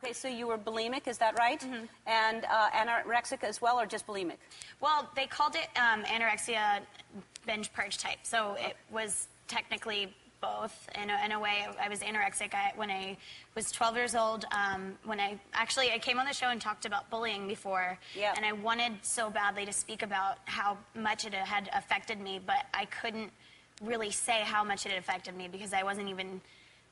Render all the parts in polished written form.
Okay, so you were bulimic, is that right? Mm-hmm. And anorexic as well, or just bulimic? Well, they called it anorexia binge purge type, so it was technically both. In a way, I was anorexic when I was 12 years old. When I came on the show and talked about bullying before, and I wanted so badly to speak about how much it had affected me, but I couldn't really say how much it had affected me because I wasn't even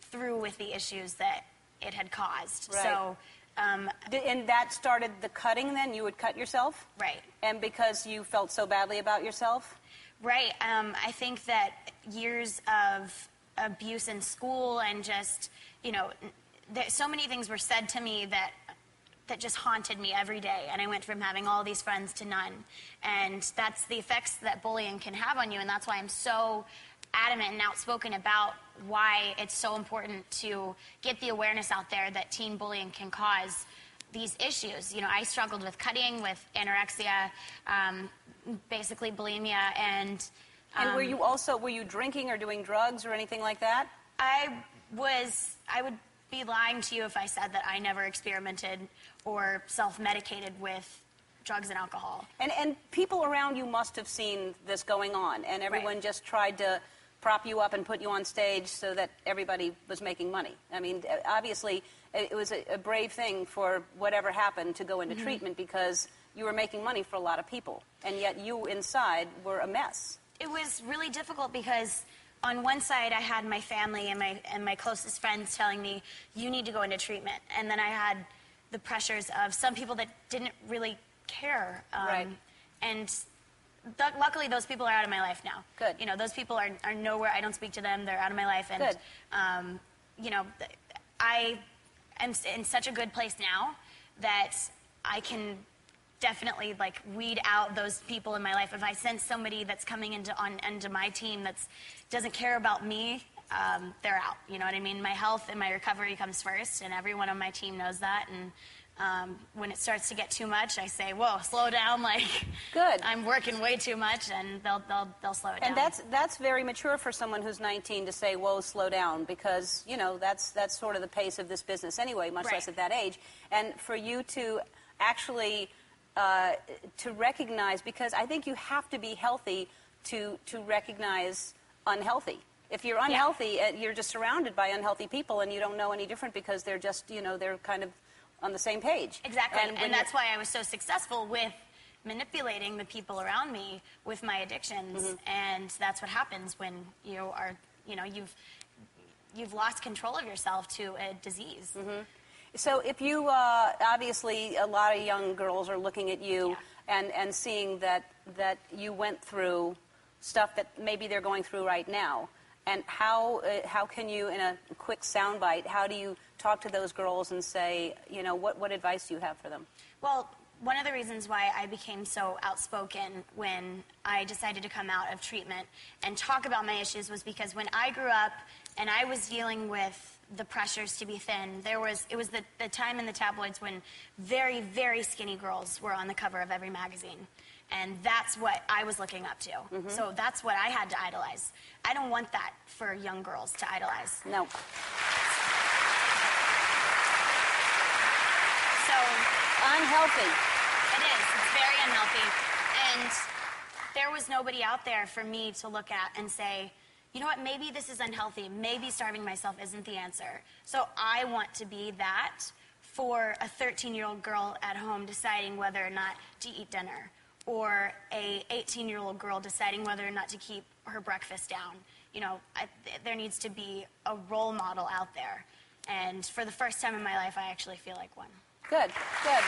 through with the issues that it had caused. Right. So, and that started the cutting then? You would cut yourself? Right. And because you felt so badly about yourself? Right. I think that years of abuse in school and just, so many things were said to me that just haunted me every day. And I went from having all these friends to none. And that's the effects that bullying can have on you. And that's why I'm so adamant and outspoken about why it's so important to get the awareness out there that teen bullying can cause these issues. I struggled with cutting, with anorexia, basically bulimia, and were you drinking or doing drugs or anything like that? I would be lying to you if I said that I never experimented or self-medicated with drugs and alcohol. And people around you must have seen this going on, and everyone just tried to prop you up and put you on stage so that everybody was making money. I mean, obviously, it was a brave thing for whatever happened to go into treatment because you were making money for a lot of people, and yet you inside were a mess. It was really difficult because on one side I had my family and my closest friends telling me, you need to go into treatment. And then I had the pressures of some people that didn't really care. And luckily those people are out of my life now. Good. Those people are nowhere. I don't speak to them. They're out of my life. And, good. I am in such a good place now that I can definitely weed out those people in my life. If I sense somebody that's coming into my team that doesn't care about me, they're out. You know what I mean? My health and my recovery comes first, and everyone on my team knows that. And when it starts to get too much, I say, "Whoa, slow down!" Good. I'm working way too much, and they'll slow it down. And that's very mature for someone who's 19 to say, "Whoa, slow down," because that's sort of the pace of this business anyway, much less at that age. And for you to actually to recognize, because I think you have to be healthy to recognize unhealthy. If you're unhealthy, you're just surrounded by unhealthy people, and you don't know any different because they're just, they're kind of on the same page. Exactly, and that's why I was so successful with manipulating the people around me with my addictions, and that's what happens when you are, you've lost control of yourself to a disease. So if you, obviously, a lot of young girls are looking at you and seeing that you went through stuff that maybe they're going through right now. And how can you, in a quick soundbite, how do you talk to those girls and say, what advice do you have for them? Well, one of the reasons why I became so outspoken when I decided to come out of treatment and talk about my issues was because when I grew up and I was dealing with the pressures to be thin, it was the time in the tabloids when very, very skinny girls were on the cover of every magazine. And that's what I was looking up to. So that's what I had to idolize. I don't want that for young girls to idolize. No. So unhealthy. It is. It's very unhealthy. And there was nobody out there for me to look at and say, you know what, maybe this is unhealthy. Maybe starving myself isn't the answer. So I want to be that for a 13-year-old girl at home deciding whether or not to eat dinner, or a 18-year-old girl deciding whether or not to keep her breakfast down. There needs to be a role model out there. And for the first time in my life, I actually feel like one. Good, good.